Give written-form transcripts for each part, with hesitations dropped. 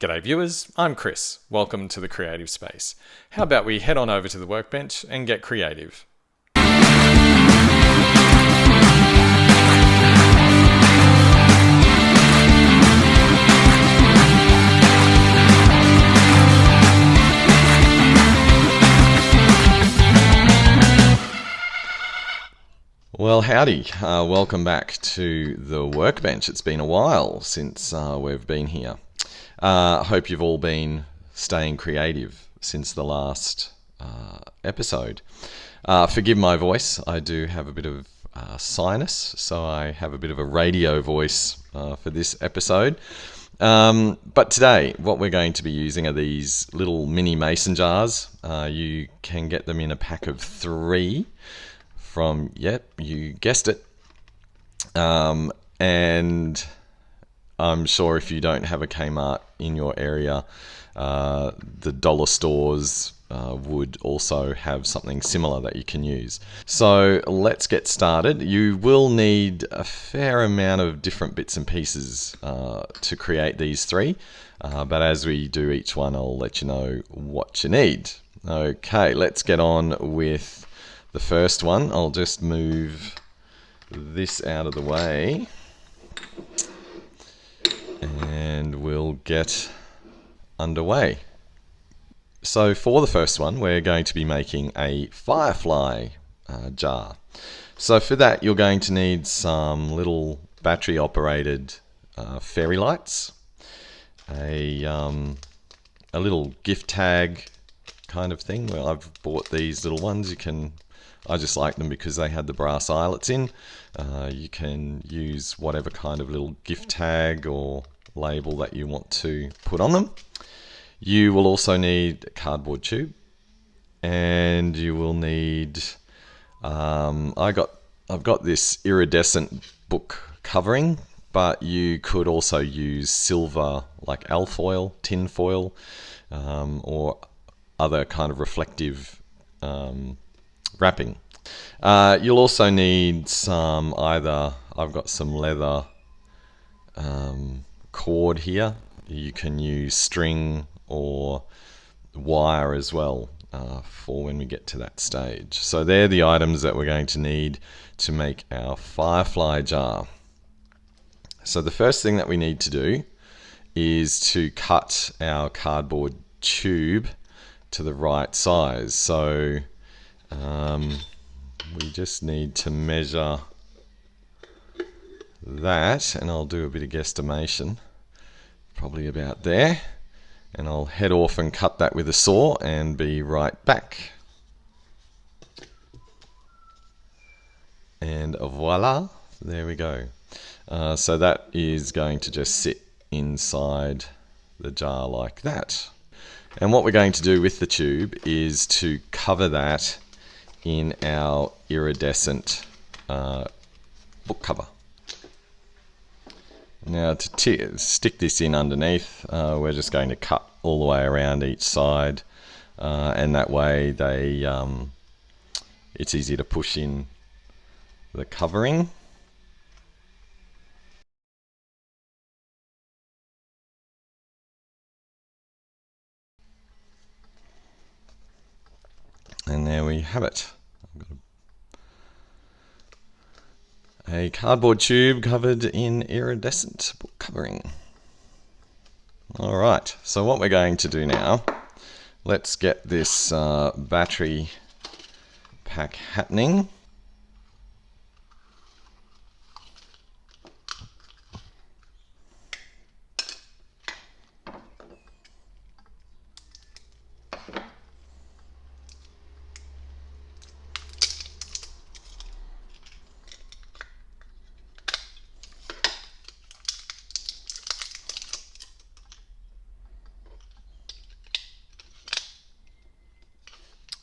G'day viewers, I'm Chris. Welcome to the Kre8iv Space. How about we head on over to the workbench and get creative? Well, howdy. Welcome back to the workbench. It's been a while since we've been here. Hope you've all been staying creative since the last episode. Forgive my voice. I do have a bit of sinus, so I have a bit of a radio voice for this episode. But today, what we're going to be using are these little mini mason jars. You can get them in a pack of 3 from, yep, you guessed it. And I'm sure if you don't have a Kmart in your area, the dollar stores would also have something similar that you can use. So let's get started. You will need a fair amount of different bits and pieces to create these 3. But as we do each one, I'll let you know what you need. Okay, let's get on with the first one. I'll just move this out of the way and we'll get underway. So for the first one, we're going to be making a firefly jar. So for that, you're going to need some little battery operated fairy lights, a little gift tag kind of thing. Well, I've bought these little ones. I just like them because they had the brass eyelets in. You can use whatever kind of little gift tag or label that you want to put on them. You will also need a cardboard tube, and you will need I've got this iridescent book covering, but you could also use silver, like alfoil, tin foil, or other kind of reflective wrapping. You'll also need some I've got some leather cord here. You can use string or wire as well for when we get to that stage. So they're the items that we're going to need to make our firefly jar. So the first thing that we need to do is to cut our cardboard tube to the right size. So we just need to measure that, and I'll do a bit of guesstimation, probably about there, and I'll head off and cut that with a saw and be right back. And voila, there we go. So that is going to just sit inside the jar like that. And what we're going to do with the tube is to cover that in our iridescent book cover. Now to stick this in underneath, we're just going to cut all the way around each side, and that way it's easy to push in the covering. And there we have it. I've got a cardboard tube covered in iridescent book covering. Alright, so what we're going to do now, let's get this battery pack happening.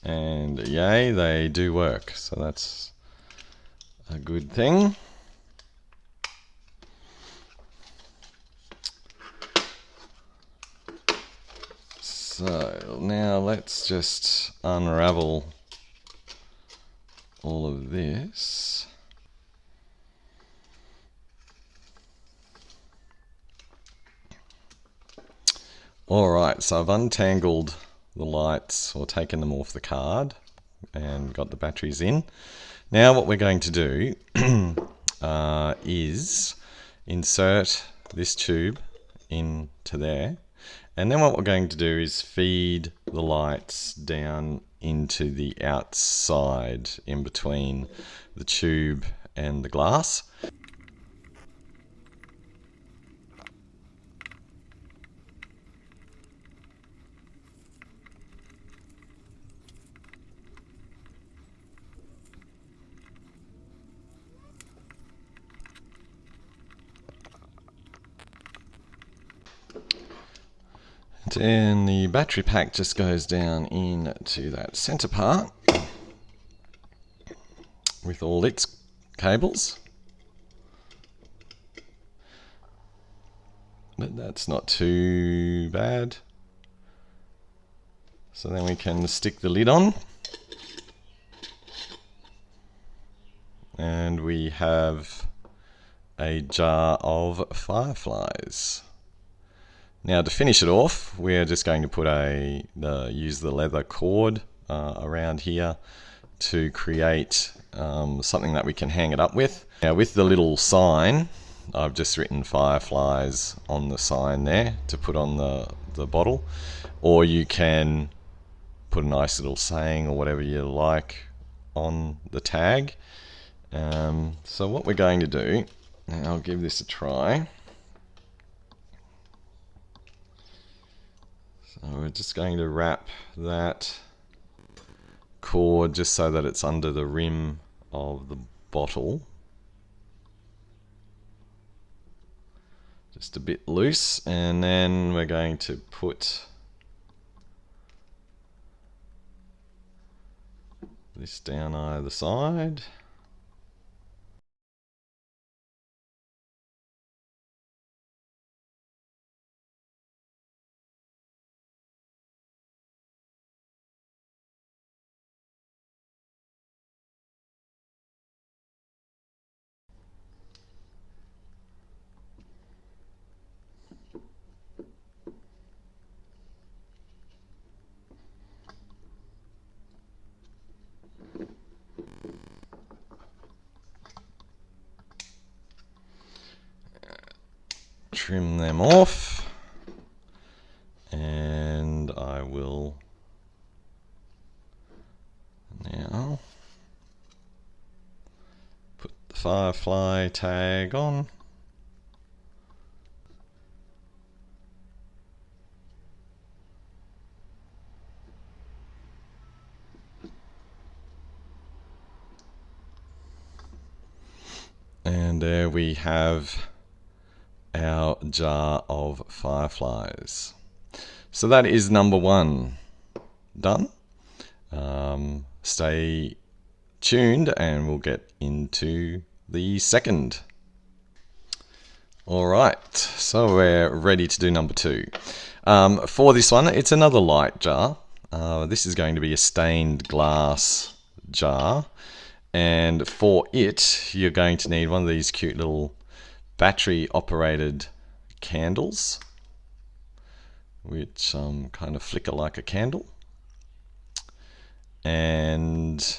And yay, they do work, so that's a good thing. So now let's just unravel all of this. Alright, so I've untangled the lights, or taken them off the card, and got the batteries in. Now what we're going to do is insert this tube into there, and then what we're going to do is feed the lights down into the outside in between the tube and the glass. And the battery pack just goes down into that center part with all its cables. But that's not too bad. So then we can stick the lid on. And we have a jar of fireflies. Now to finish it off, we're just going to put use the leather cord around here to create something that we can hang it up with. Now with the little sign, I've just written fireflies on the sign there to put on the bottle, or you can put a nice little saying or whatever you like on the tag. So what we're going to do, and I'll give this a try. So we're just going to wrap that cord just so that it's under the rim of the bottle. Just a bit loose, and then we're going to put this down either side. Trim them off, and I will now put the firefly tag on. And there we have our jar of fireflies. So that is number one done. Stay tuned and we'll get into the second. Alright, so we're ready to do number two. For this one, it's another light jar. This is going to be a stained glass jar, and for it you're going to need one of these cute little battery operated candles, which kind of flicker like a candle. And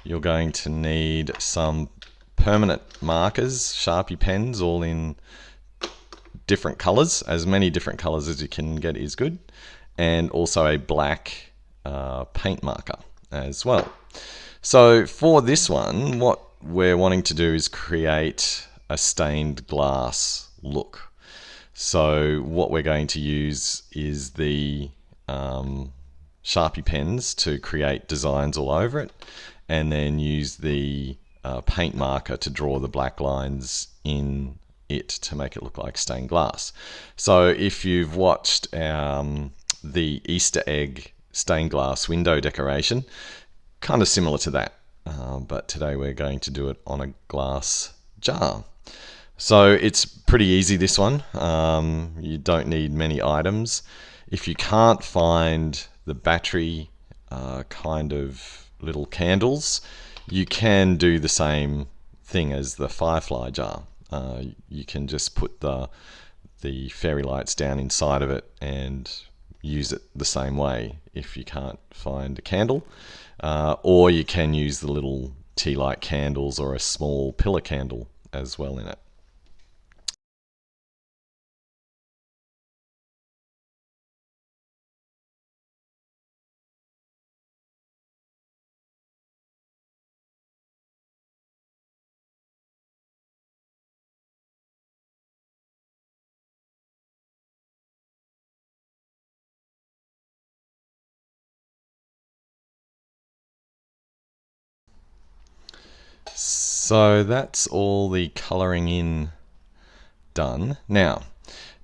you're going to need some permanent markers, Sharpie pens, all in different colors. As many different colors as you can get is good. And also a black paint marker as well. So for this one, what we're wanting to do is create a stained glass look. So what we're going to use is the Sharpie pens to create designs all over it, and then use the paint marker to draw the black lines in it to make it look like stained glass. So if you've watched the Easter egg stained glass window decoration, kind of similar to that, but today we're going to do it on a glass jar. So it's pretty easy, this one. You don't need many items. If you can't find the battery kind of little candles, you can do the same thing as the firefly jar. You can just put the the fairy lights down inside of it and use it the same way if you can't find a candle. Or you can use the little tea light candles or a small pillar candle as well in it. So that's all the colouring in done. Now,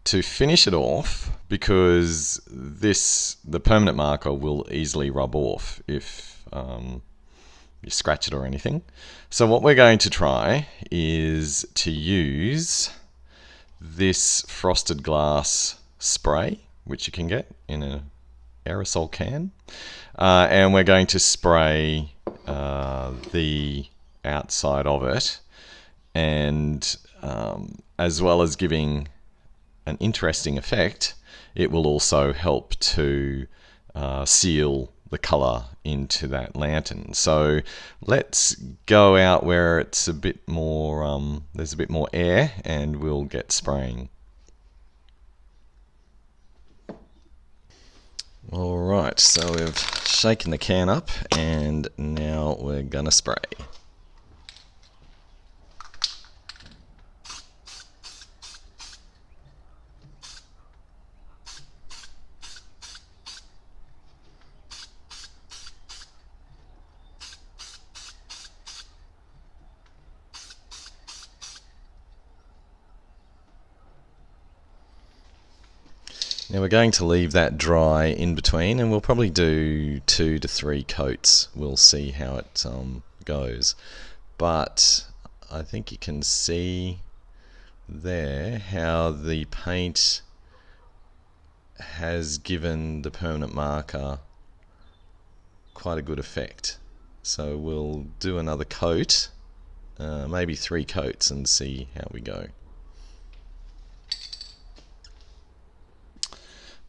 to finish it off, because the permanent marker will easily rub off if you scratch it or anything. So what we're going to try is to use this frosted glass spray, which you can get in an aerosol can, and we're going to spray the outside of it, and as well as giving an interesting effect, it will also help to seal the colour into that lantern. So let's go out where it's a bit more, there's a bit more air, and we'll get spraying. Alright, so we've shaken the can up and now we're gonna spray. Now we're going to leave that dry in between, and we'll probably do 2 to 3 coats. We'll see how it goes. But I think you can see there how the paint has given the permanent marker quite a good effect. So we'll do another coat, maybe 3 coats, and see how we go.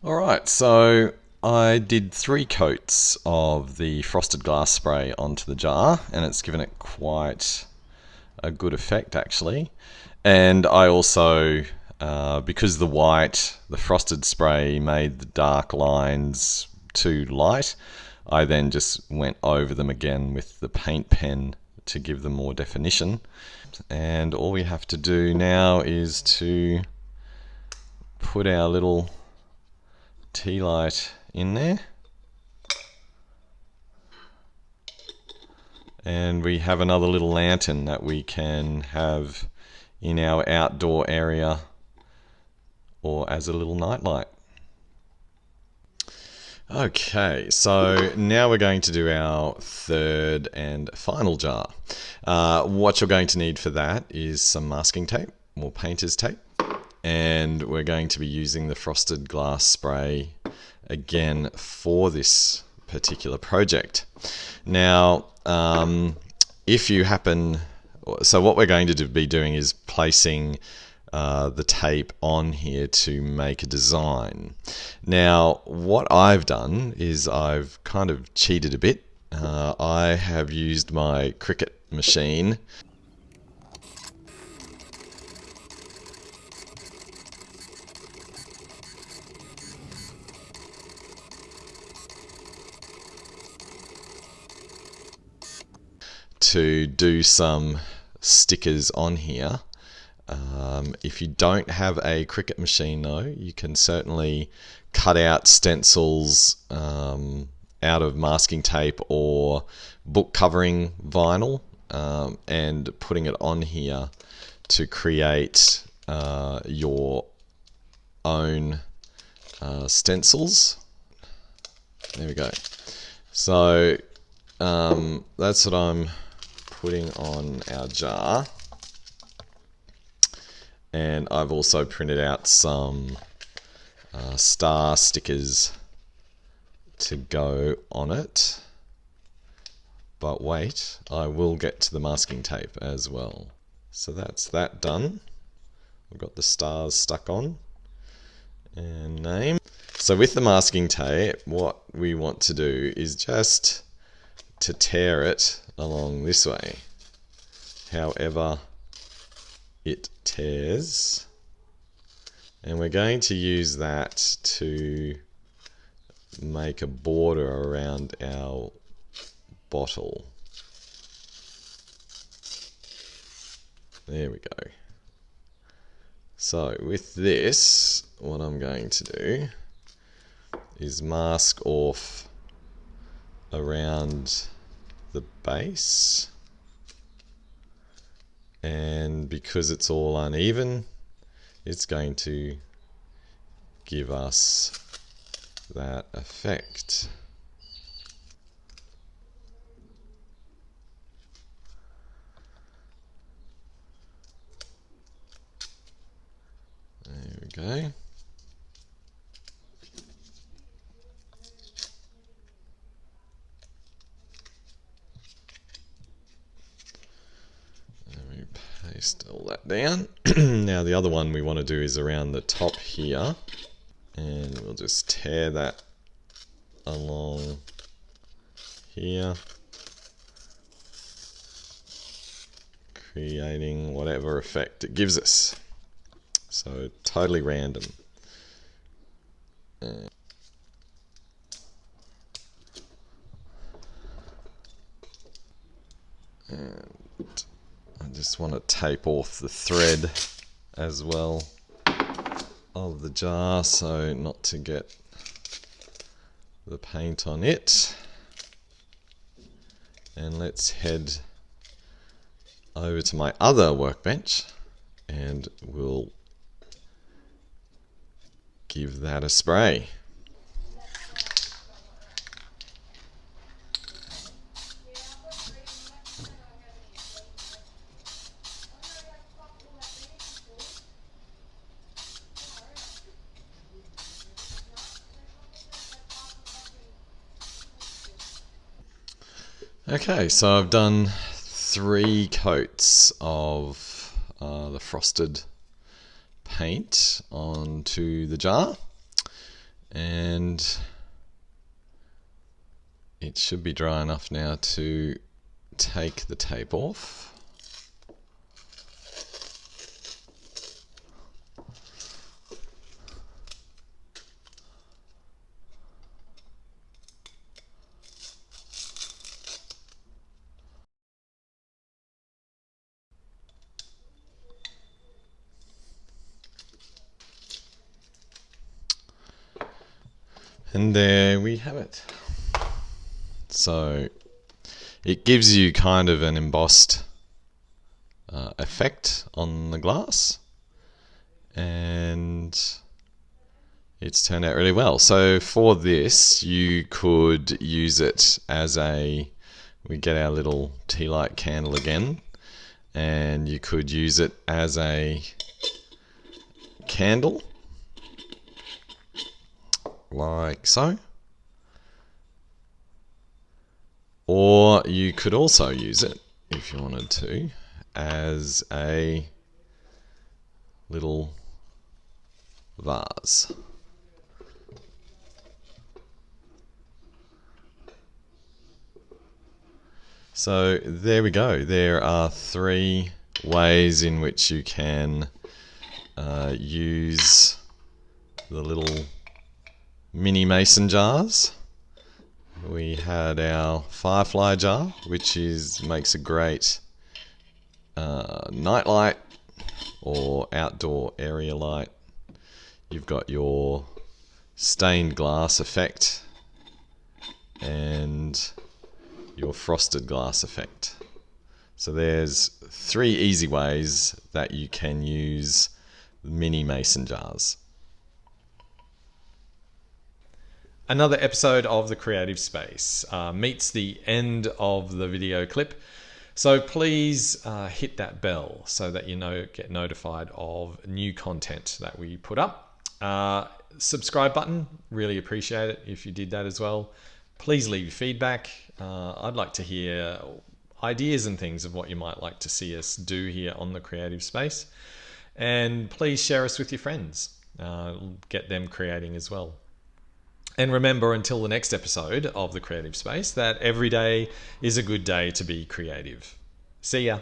Alright, so I did 3 coats of the frosted glass spray onto the jar, and it's given it quite a good effect actually. And I also, because the frosted spray made the dark lines too light, I then just went over them again with the paint pen to give them more definition. And all we have to do now is to put our little tea light in there, and we have another little lantern that we can have in our outdoor area or as a little nightlight. Okay, so now we're going to do our third and final jar. What you're going to need for that is some masking tape or painter's tape, and we're going to be using the frosted glass spray again for this particular project. Now, if you happen, so what we're going to be doing is placing the tape on here to make a design. Now, what I've done is I've kind of cheated a bit. I have used my Cricut machine to do some stickers on here. If you don't have a Cricut machine though, you can certainly cut out stencils out of masking tape or book covering vinyl and putting it on here to create your own stencils. There we go. So that's what I'm putting on our jar, and I've also printed out some star stickers to go on it. But wait, I will get to the masking tape as well. So that's that done. We've got the stars stuck on. and name. So with the masking tape, what we want to do is just to tear it along this way. However it tears. And we're going to use that to make a border around our bottle. There we go. So with this, what I'm going to do is mask off around the base. And because it's all uneven, it's going to give us that effect. There we go. Paste all that down. Now the other one we want to do is around the top here, and we'll just tear that along here, creating whatever effect it gives us. So totally random. And I just want to tape off the thread as well of the jar, so not to get the paint on it. And let's head over to my other workbench and we'll give that a spray. Okay, so I've done 3 coats of the frosted paint onto the jar, and it should be dry enough now to take the tape off. And there we have it. So it gives you kind of an embossed effect on the glass, and it's turned out really well. So for this, you could use it as we get our little tea light candle again, and you could use it as a candle, like so. Or you could also use it, if you wanted to, as a little vase. So there we go. There are 3 ways in which you can use the little mini mason jars. We had our firefly jar, which makes a great night light or outdoor area light. You've got your stained glass effect and your frosted glass effect. So there's 3 easy ways that you can use mini mason jars. Another episode of the Kre8iv Space meets the end of the video clip. So please hit that bell so that you get notified of new content that we put up. Subscribe button, really appreciate it if you did that as well. Please leave your feedback. I'd like to hear ideas and things of what you might like to see us do here on the Kre8iv Space. And please share us with your friends. get them creating as well. And remember, until the next episode of the Kre8iv Space, that every day is a good day to be creative. See ya.